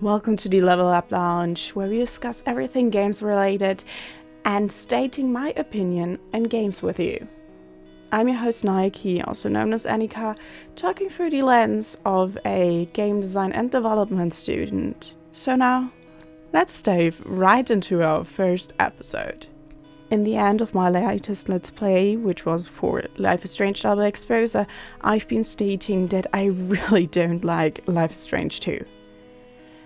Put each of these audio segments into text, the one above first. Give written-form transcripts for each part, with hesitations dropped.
Welcome to the Level Up Lounge, where we discuss everything games related and stating my opinion in games with you. I'm your host Nikeie, also known as Annika, talking through the lens of a game design and development student. So now, let's dive right into our first episode. In the end of my latest Let's Play, which was for Life is Strange Double Exposure, I've been stating that I really don't like Life is Strange 2.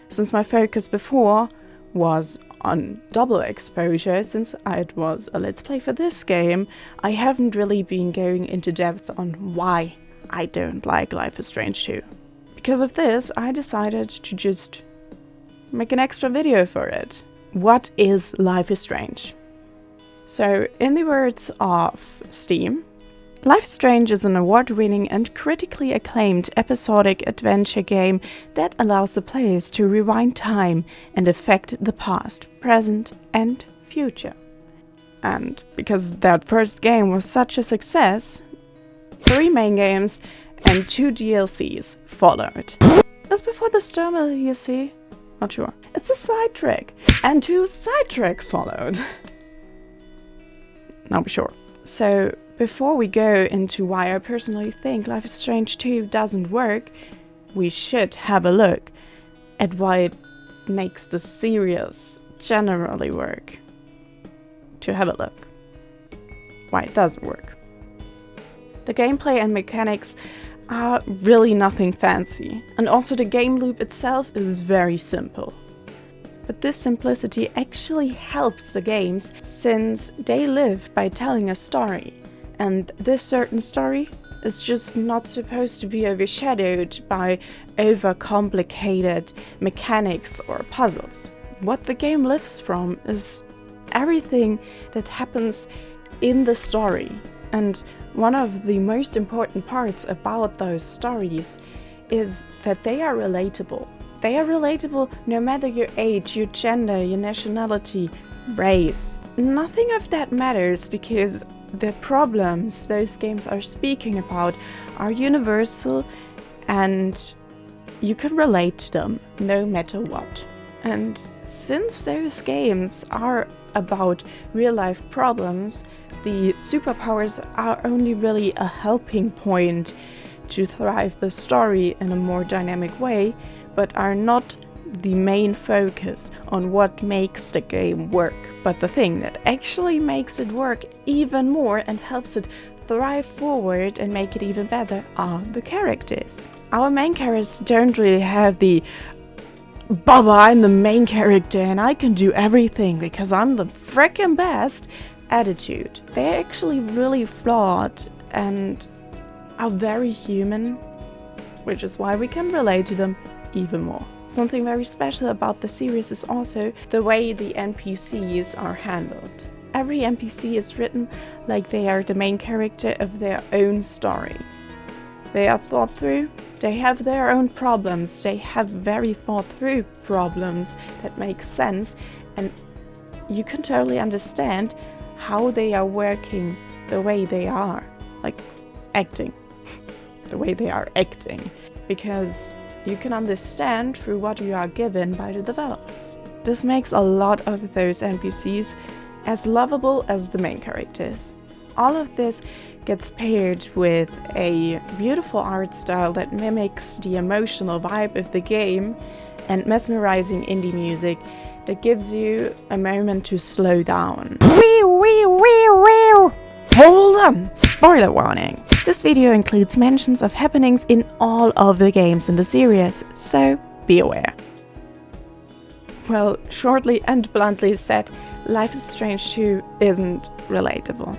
Since my focus before was on double exposure, since it was a Let's Play for this game, I haven't really been going into depth on why I don't like Life is Strange 2. Because of this, I decided to just make an extra video for it. What is Life is Strange? So, in the words of Steam, Life is Strange is an award-winning and critically acclaimed episodic adventure game that allows the players to rewind time and affect the past, present, and future. And because that first game was such a success, 3 main games and 2 DLCs followed. That's before the Storm DLC? Not sure. It's a side track, and 2 side tracks followed. Not be sure. So, before we go into why I personally think Life is Strange 2 doesn't work, we should have a look at why it makes the series generally work. To have a look. Why it doesn't work. The gameplay and mechanics are really nothing fancy, and also the game loop itself is very simple. But this simplicity actually helps the games, since they live by telling a story. And this certain story is just not supposed to be overshadowed by overcomplicated mechanics or puzzles. What the game lives from is everything that happens in the story. And one of the most important parts about those stories is that they are relatable. They are relatable no matter your age, your gender, your nationality, race. Nothing of that matters, because the problems those games are speaking about are universal and you can relate to them no matter what. And since those games are about real-life problems, the superpowers are only really a helping point to thrive the story in a more dynamic way, but are not the main focus on what makes the game work. But the thing that actually makes it work even more and helps it thrive forward and make it even better are the characters. Our main characters don't really have the "Baba, I'm the main character and I can do everything because I'm the frickin' best" attitude. They're actually really flawed and are very human, which is why we can relate to them even more. Something very special about the series is also the way the NPCs are handled. Every NPC is written like they are the main character of their own story. They are thought through, they have their own problems, they have very thought through problems that make sense, and you can totally understand how they are working the way they are, like acting, the way they are acting, because you can understand through what you are given by the developers. This makes a lot of those NPCs as lovable as the main characters. All of this gets paired with a beautiful art style that mimics the emotional vibe of the game and mesmerizing indie music that gives you a moment to slow down. Wee wee wee wee! Hold on! Spoiler warning! This video includes mentions of happenings in all of the games in the series, so be aware. Well, shortly and bluntly said, Life is Strange 2 isn't relatable.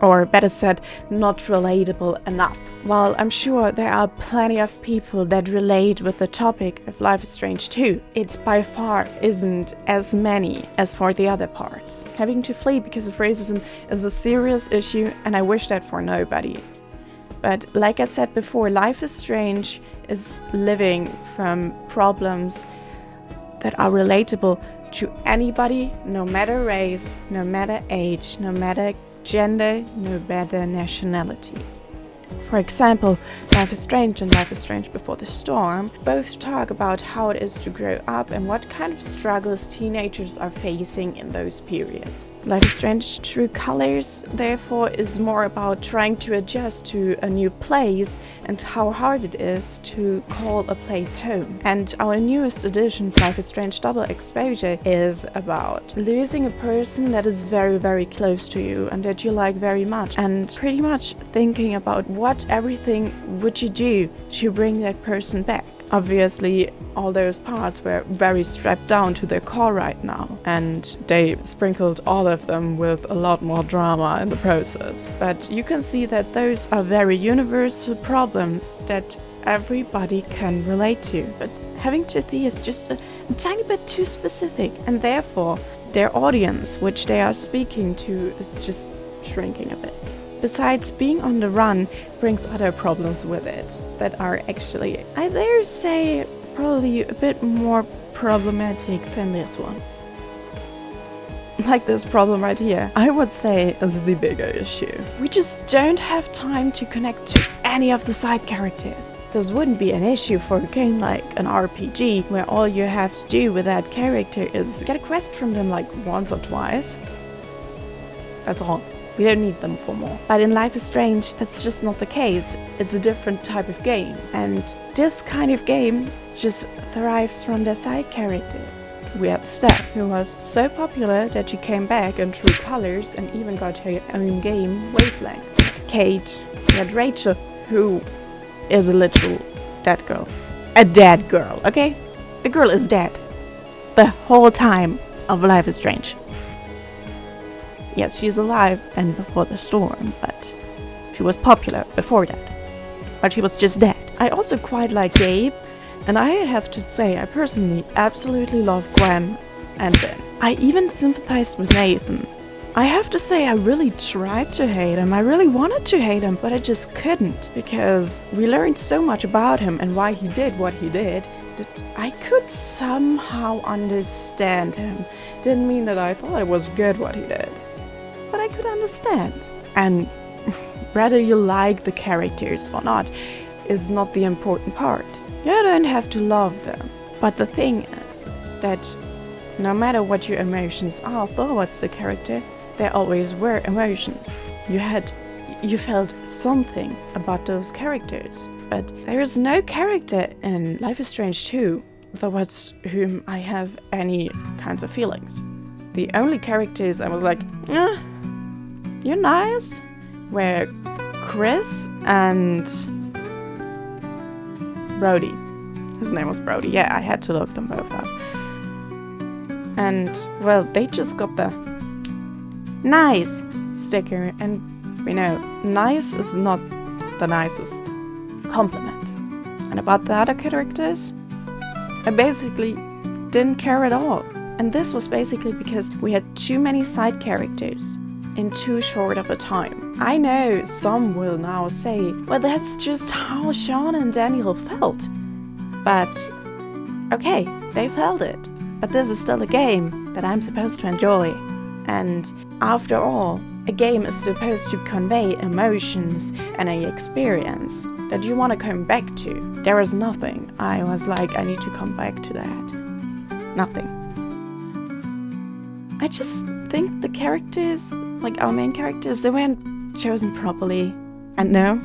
Or better said, not relatable enough. While I'm sure there are plenty of people that relate with the topic of Life is Strange 2, it by far isn't as many as for the other parts. Having to flee because of racism is a serious issue, and I wish that for nobody. But like I said before, Life is Strange is living from problems that are relatable to anybody, no matter race, no matter age, no matter gender, no matter nationality. For example, Life is Strange and Life is Strange Before the Storm both talk about how it is to grow up and what kind of struggles teenagers are facing in those periods. Life is Strange True Colors, therefore, is more about trying to adjust to a new place and how hard it is to call a place home. And our newest edition, Life is Strange Double Exposure, is about losing a person that is very, very close to you and that you like very much, and pretty much thinking about what everything would you do to bring that person back. Obviously, all those parts were very strapped down to their core right now, and they sprinkled all of them with a lot more drama in the process. But you can see that those are very universal problems that everybody can relate to. But having to be is just a tiny bit too specific, and therefore their audience, which they are speaking to, is just shrinking a bit. Besides, being on the run brings other problems with it that are actually, I dare say, probably a bit more problematic than this one. Like this problem right here, I would say is the bigger issue. We just don't have time to connect to any of the side characters. This wouldn't be an issue for a game like an RPG, where all you have to do with that character is get a quest from them like once or twice. That's all. We don't need them for more. But in Life is Strange, that's just not the case. It's a different type of game. And this kind of game just thrives from their side characters. We had Steph, who was so popular that she came back in True Colors and even got her own game, Wavelength. Kate, we had Rachel, who is a literal dead girl. A dead girl, okay? The girl is dead. The whole time of Life is Strange. Yes, she's alive and Before the Storm, but she was popular before that. But she was just dead. I also quite like Gabe, and I have to say I personally absolutely love Gwen and Ben. I even sympathized with Nathan. I have to say I really tried to hate him. I really wanted to hate him, but I just couldn't, because we learned so much about him and why he did what he did that I could somehow understand him. Didn't mean that I thought it was good what he did, but I could understand. And whether you like the characters or not is not the important part. You don't have to love them. But the thing is that no matter what your emotions are towards the character, there always were emotions. You felt something about those characters. But there is no character in Life is Strange 2 towards whom I have any kinds of feelings. The only characters I was like, you're nice, were Chris and Brody. His name was Brody. Yeah, I had to look them both up. And, well, they just got the nice sticker, and we know nice is not the nicest compliment. And about the other characters, I basically didn't care at all. And this was basically because we had too many side characters in too short of a time. I know some will now say, well, that's just how Sean and Daniel felt. But, okay, they felt it. But this is still a game that I'm supposed to enjoy. And after all, a game is supposed to convey emotions and an experience that you want to come back to. There is nothing I was like, I need to come back to that. Nothing. I just think the characters, like our main characters, they weren't chosen properly. And no,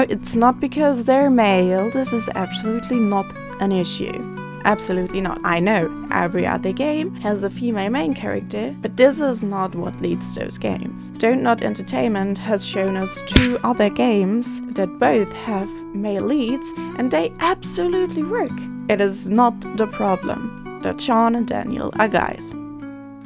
it's not because they're male. This is absolutely not an issue. Absolutely not. I know every other game has a female main character, but this is not what leads those games. Dontnod Entertainment has shown us 2 other games that both have male leads, and they absolutely work. It is not the problem that Sean and Daniel are guys.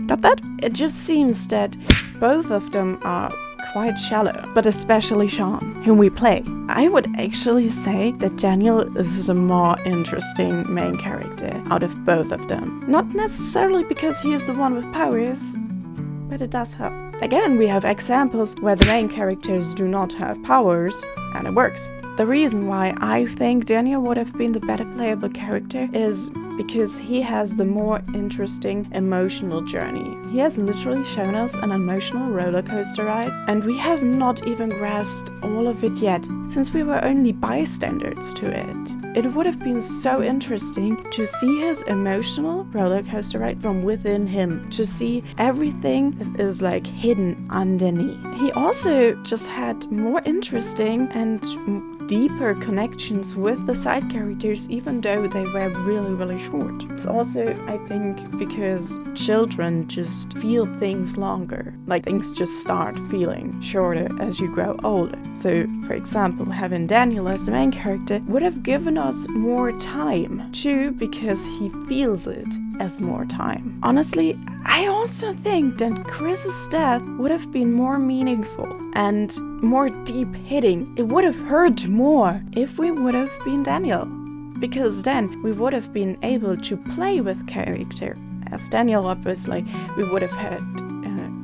Got that? It just seems that both of them are quite shallow, but especially Sean, whom we play. I would actually say that Daniel is the more interesting main character out of both of them. Not necessarily because he is the one with powers, but it does help. Again, we have examples where the main characters do not have powers, and it works. the reason why I think Daniel would have been the better playable character is because he has the more interesting emotional journey. He has literally shown us an emotional roller coaster ride, and we have not even grasped all of it yet, since we were only bystanders to it. It would have been so interesting to see his emotional roller coaster ride from within him, to see everything that is like hidden underneath. He also just had more interesting and deeper connections with the side characters, even though they were really, really short. It's also, I think, because children just feel things longer. Like, things just start feeling shorter as you grow older. So, for example, having Daniel as the main character would have given us more time, too, because he feels it as more time. Honestly, I also think that Chris's death would have been more meaningful and more deep-hitting. It would have hurt more if we would have been Daniel, because then we would have been able to play with character. As Daniel, obviously, we would have had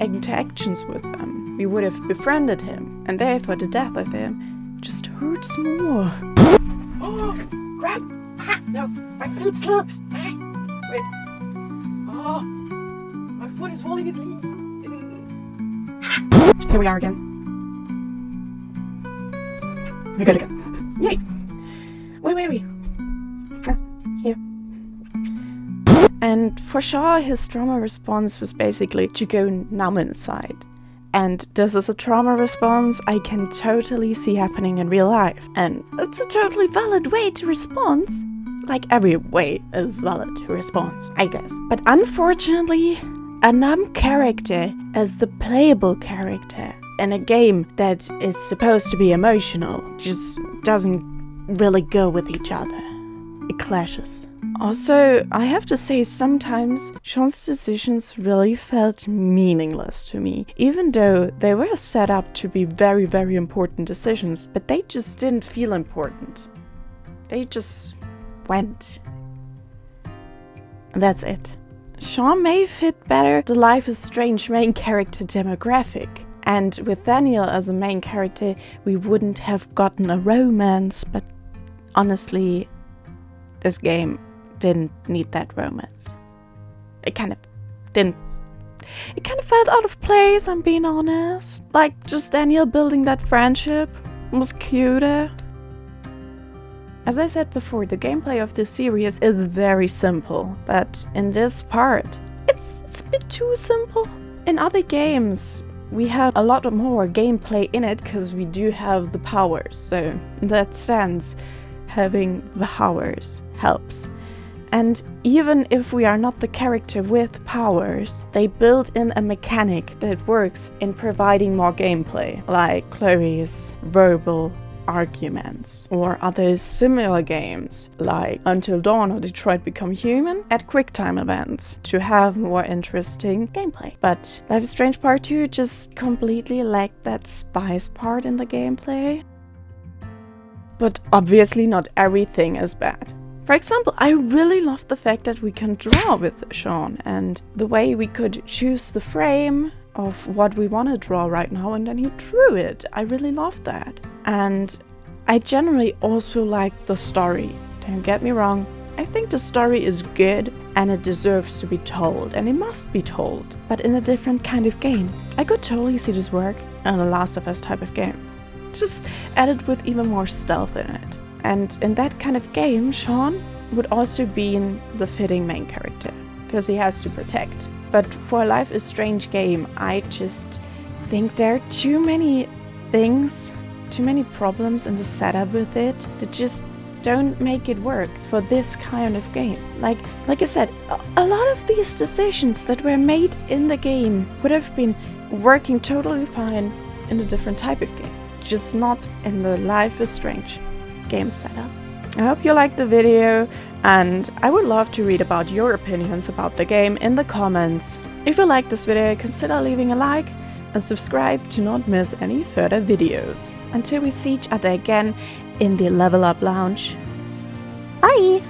interactions with them. We would have befriended him, and therefore the death of him just hurts more. Oh, crap! Ah, no, my foot slips! Ah, wait. Oh, my foot is falling asleep. Here we are again. We're good again. Yay! Where were we? Here. And for sure, his trauma response was basically to go numb inside. And this is a trauma response I can totally see happening in real life. And it's a totally valid way to respond. Like, every way is valid to respond, I guess. But unfortunately, a numb character as the playable character in a game that is supposed to be emotional just doesn't really go with each other. It clashes. Also, I have to say, sometimes Sean's decisions really felt meaningless to me, even though they were set up to be very, very important decisions, but they just didn't feel important. They just went. And that's it. Sean may fit better the Life is Strange main character demographic. And with Daniel as a main character, we wouldn't have gotten a romance, but honestly, this game didn't need that romance. It kind of felt out of place, I'm being honest. Like, just Daniel building that friendship was cuter. As I said before, the gameplay of this series is very simple, but in this part, it's a bit too simple. In other games, we have a lot more gameplay in it because we do have the powers, so in that sense, having the powers helps. And even if we are not the character with powers, they build in a mechanic that works in providing more gameplay, like Chloe's verbal arguments, or other similar games like Until Dawn or Detroit Become Human at QuickTime events to have more interesting gameplay. But Life is Strange Part 2 just completely lacked that spice part in the gameplay. But obviously not everything is bad. For example, I really love the fact that we can draw with Sean, and the way we could choose the frame of what we want to draw right now, and then he drew it. I really love that. And I generally also like the story. Don't get me wrong, I think the story is good and it deserves to be told, and it must be told, but in a different kind of game. I could totally see this work in a Last of Us type of game. Just added with even more stealth in it. And in that kind of game, Sean would also be the fitting main character, because he has to protect. But for a Life is Strange game, I just think there are too many things, too many problems in the setup with it that just don't make it work for this kind of game. Like I said, a lot of these decisions that were made in the game would have been working totally fine in a different type of game, just not in the Life is Strange game setup. I hope you liked the video, and I would love to read about your opinions about the game in the comments. If you liked this video, consider leaving a like and subscribe to not miss any further videos. Until we see each other again in the Level Up Lounge. Bye!